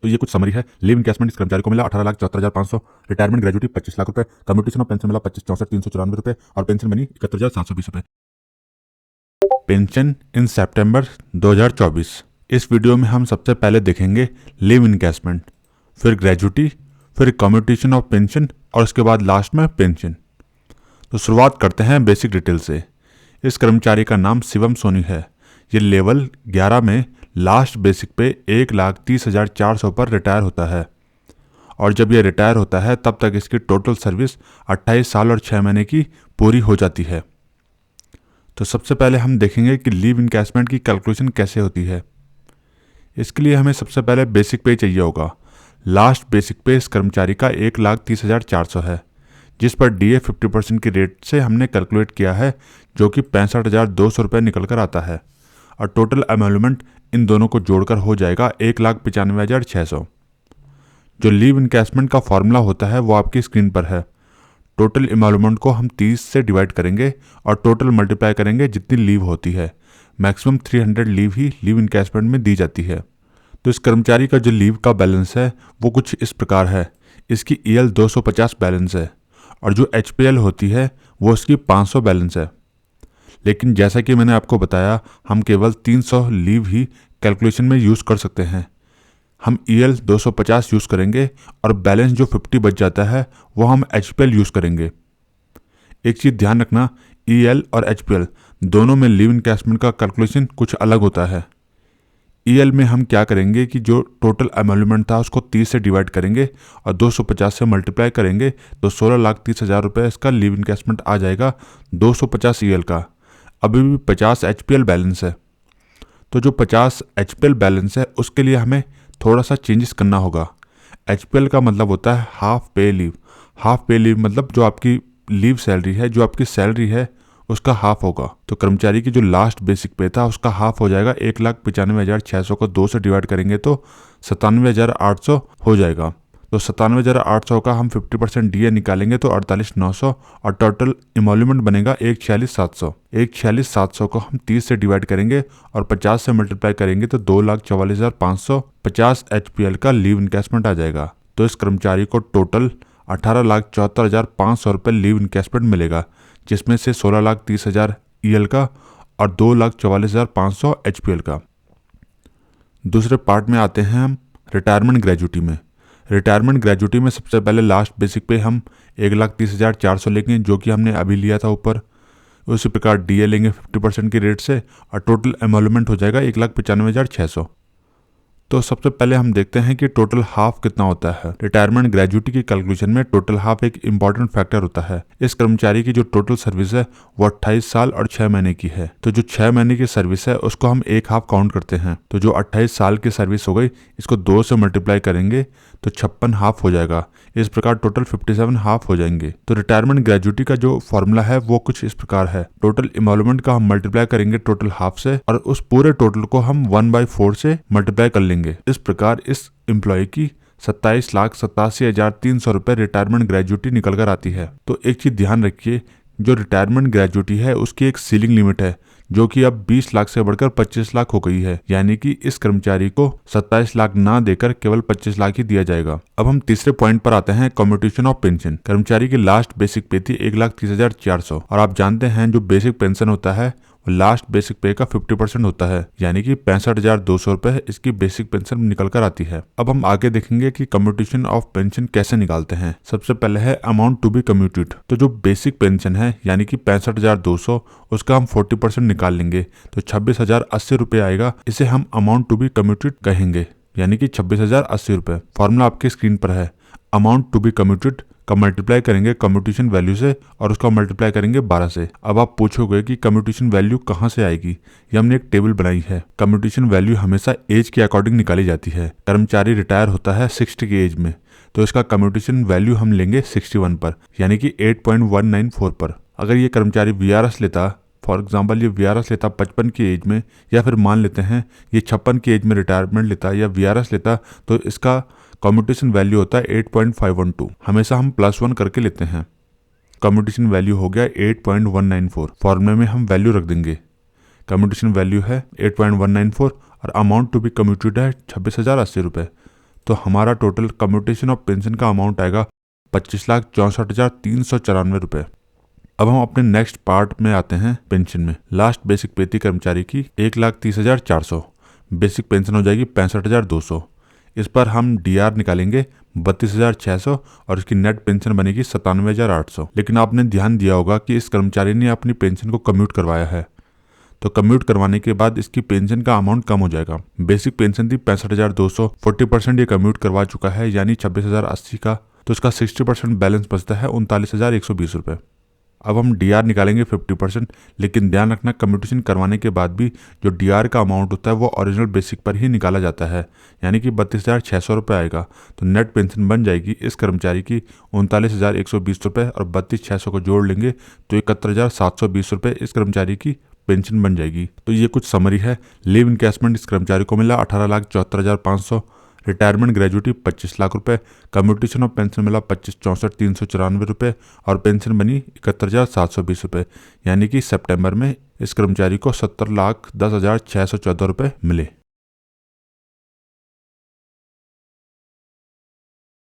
तो ये कुछ समरी है। लीव इनकैशमेंट इस कर्मचारी को मिला 18,74,500, रिटायरमेंट ग्रेजुटी 25 लाख रुपए, कम्युटेशन ऑफ पेंशन मिला 25,64,394 रुपए और पेंशन बनी 71,720 रुपए। पेंशन इन सितंबर 2024। इस वीडियो में हम सबसे पहले देखेंगे लीव इनकैशमेंट, फिर ग्रेजुटी, फिर कम्युटेशन ऑफ पेंशन और उसके बाद लास्ट में पेंशन। तो शुरुआत करते हैं बेसिक डिटेल से। इस कर्मचारी का नाम शिवम सोनी है। ये लेवल 11 में लास्ट बेसिक पे 1,30,400 पर रिटायर होता है और जब ये रिटायर होता है तब तक इसकी टोटल सर्विस 28 साल और 6 महीने की पूरी हो जाती है। तो सबसे पहले हम देखेंगे कि लीव इनकैशमेंट की कैलकुलेशन कैसे होती है। इसके लिए हमें सबसे पहले बेसिक पे चाहिए होगा। लास्ट बेसिक पे इस कर्मचारी का 1,30,400 है, जिस पर DA 50% की रेट से हमने कैलकुलेट किया है, जो कि 65,200 रुपये निकल कर आता है और टोटल एमोल्यूमेंट इन दोनों को जोड़कर हो जाएगा 1,95,600। जो लीव इनकैशमेंट का फॉर्मूला होता है वो आपकी स्क्रीन पर है। टोटल एमोल्यूमेंट को हम 30 से डिवाइड करेंगे और टोटल मल्टीप्लाई करेंगे जितनी लीव होती है। मैक्सिमम 300 लीव ही लीव इनकैशमेंट में दी जाती है। तो इस कर्मचारी का जो लीव का बैलेंस है वो कुछ इस प्रकार है। इसकी EL 250 बैलेंस है और जो HPL होती है वो इसकी 500 बैलेंस है। लेकिन जैसा कि मैंने आपको बताया, हम केवल 300 लीव ही कैलकुलेशन में यूज़ कर सकते हैं। हम EL 250 यूज़ करेंगे और बैलेंस जो 50 बच जाता है वो हम HPL यूज़ करेंगे। एक चीज़ ध्यान रखना, EL और HPL दोनों में लीव इनकैशमेंट का कैलकुलेशन कुछ अलग होता है। EL में हम क्या करेंगे कि जो टोटल एमोल्यूमेंट था उसको 30 से डिवाइड करेंगे और 250 से मल्टीप्लाई करेंगे तो 16,30,000 रुपये इसका लीव इनकैशमेंट आ जाएगा 250 EL का। अभी भी 50 HPL बैलेंस है। तो जो 50 HPL बैलेंस है उसके लिए हमें थोड़ा सा चेंजेस करना होगा। HPL का मतलब होता है हाफ पे लीव। हाफ पे लीव मतलब जो आपकी लीव सैलरी है, जो आपकी सैलरी है उसका हाफ होगा। तो कर्मचारी की जो लास्ट बेसिक पे था उसका हाफ हो जाएगा। 1,95,600 को 2 से डिवाइड करेंगे तो 97,800 हो जाएगा। तो 97,800 का हम 50% DA निकालेंगे तो 48,900 और टोटल इमोल्यूमेंट बनेगा 1,46,700। 1,46,700 को हम 30 से डिवाइड करेंगे और 50 से मल्टीप्लाई करेंगे तो 2,44,500 50 HPL का लीव इनकैशमेंट आ जाएगा। तो इस कर्मचारी को टोटल 18,74,500 रुपये लीव इनकैशमेंट मिलेगा, जिसमें से 16,30,000 EL का और 2,44,500 HPL का। दूसरे पार्ट में आते हैं हम रिटायरमेंट ग्रेजुटी में। रिटायरमेंट ग्रेजुटी में सबसे पहले लास्ट बेसिक पे हम 1,30,400 लेंगे, जो कि हमने अभी लिया था ऊपर। उसी प्रकार DA लेंगे 50% की रेट से और टोटल एमोल्यूमेंट हो जाएगा 1,95,600। तो सबसे पहले हम देखते हैं कि टोटल हाफ कितना होता है। रिटायरमेंट ग्रेजुटी की कैलकुलेशन में टोटल हाफ एक इंपॉर्टेंट फैक्टर होता है। इस कर्मचारी की जो टोटल सर्विस है वो 28 साल और 6 महीने की है। तो जो 6 महीने की सर्विस है उसको हम एक हाफ काउंट करते हैं। तो जो 28 साल की सर्विस हो गई, इसको 2 से मल्टीप्लाई करेंगे तो 56 हाफ हो जाएगा। इस प्रकार टोटल 57 हाफ हो जाएंगे। तो रिटायरमेंट ग्रेजुटी का जो फॉर्मूला है वो कुछ इस प्रकार है। टोटल इमोल्यूमेंट का हम मल्टीप्लाई करेंगे टोटल हाफ से और उस पूरे टोटल को हम 1/4 से मल्टीप्लाई कर लेंगे। इस प्रकार इस एम्प्लॉय की 27,87,300 रुपये रिटायरमेंट ग्रेजुटी निकल कर आती है। तो एक चीज ध्यान रखिए, जो रिटायरमेंट ग्रेजुटी है उसकी एक सीलिंग लिमिट है, जो कि अब 20 लाख से बढ़कर 25 लाख हो गई है। यानी कि इस कर्मचारी को 27 लाख ना देकर केवल 25 लाख ही दिया जाएगा। अब हम तीसरे पॉइंट पर आते हैं, कम्युटेशन ऑफ पेंशन। कर्मचारी की लास्ट बेसिक पे थी 1,30,400 और आप जानते हैं जो बेसिक पेंशन होता है लास्ट बेसिक पे का 50% होता है, यानी कि 65,200 रुपए इसकी बेसिक पेंशन निकल कर आती है। अब हम आगे देखेंगे कि कम्युटेशन ऑफ पेंशन कैसे निकालते हैं। सबसे पहले है अमाउंट टू बी कम्यूटेड। तो जो बेसिक पेंशन है यानी कि 65,200, उसका हम 40% निकाल लेंगे तो 26,080 रुपये आएगा। इसे हम अमाउंट टू बी कम्यूटेड कहेंगे, यानी कि 26,080 रुपये। फॉर्मूला आपके स्क्रीन पर है। अमाउंट टू बी कम्यूटेड का मल्टीप्लाई करेंगे कम्यूटेशन वैल्यू से और उसका मल्टीप्लाई करेंगे 12 से। अब आप पूछोगे कि कम्यूटेशन वैल्यू कहाँ से आएगी। ये हमने एक टेबल बनाई है। कम्यूटेशन वैल्यू हमेशा एज के अकॉर्डिंग निकाली जाती है। कर्मचारी रिटायर होता है 60 की एज में, तो इसका कम्यूटेशन वैल्यू हम लेंगे 61 पर, यानी कि 8.194 पर। अगर ये कर्मचारी VRS लेता, फॉर एग्जाम्पल ये VRS लेता 55 की एज में, या फिर मान लेते हैं ये 56 की एज में रिटायरमेंट लेता या VRS लेता, तो इसका कम्यूटेशन वैल्यू होता है 8.512। हमेशा हम +1 करके लेते हैं। कम्यूटेशन वैल्यू हो गया 8.194। फॉर्मूले में हम वैल्यू रख देंगे। कम्यूटेशन वैल्यू है 8.194 और अमाउंट टू बी कम्यूटेड है 26,080 रुपये। तो हमारा टोटल कम्यूटेशन ऑफ पेंशन का अमाउंट आएगा 25,64,394 रुपये। अब हम अपने नेक्स्ट पार्ट में आते हैं पेंशन में। लास्ट बेसिक पे थी कर्मचारी की 1,30,400, बेसिक पेंशन हो जाएगी 65,200। इस पर हम डीआर निकालेंगे 32,600 और इसकी नेट पेंशन बनेगी 97,800। लेकिन आपने ध्यान दिया होगा कि इस कर्मचारी ने अपनी पेंशन को कम्यूट करवाया है, तो कम्यूट करवाने के बाद इसकी पेंशन का अमाउंट कम हो जाएगा। बेसिक पेंशन थी 65,200, 40% ये कम्यूट करवा चुका है यानी 26,080 का, तो इसका 60% बैलेंस बचता है 39,120 रुपये। अब हम डीआर निकालेंगे 50%, लेकिन ध्यान रखना कम्यूटेशन करवाने के बाद भी जो डीआर का अमाउंट होता है वो ओरिजिनल बेसिक पर ही निकाला जाता है, यानी कि 32,600 रुपये आएगा। तो नेट पेंशन बन जाएगी इस कर्मचारी की 39,120 रुपये और 32,600 को जोड़ लेंगे तो 71,720 रुपये इस कर्मचारी की पेंशन बन जाएगी। तो ये कुछ समरी है। लीव इनकैशमेंट इस कर्मचारी को मिला 18,74,500, रिटायरमेंट ग्रेजुटी 25 लाख रुपए, कम्यूटेशन ऑफ पेंशन मिला 25,64,394 रुपये और पेंशन बनी 71,720 रुपये, यानी कि सितंबर में इस कर्मचारी को 70,10,614 रुपये मिले।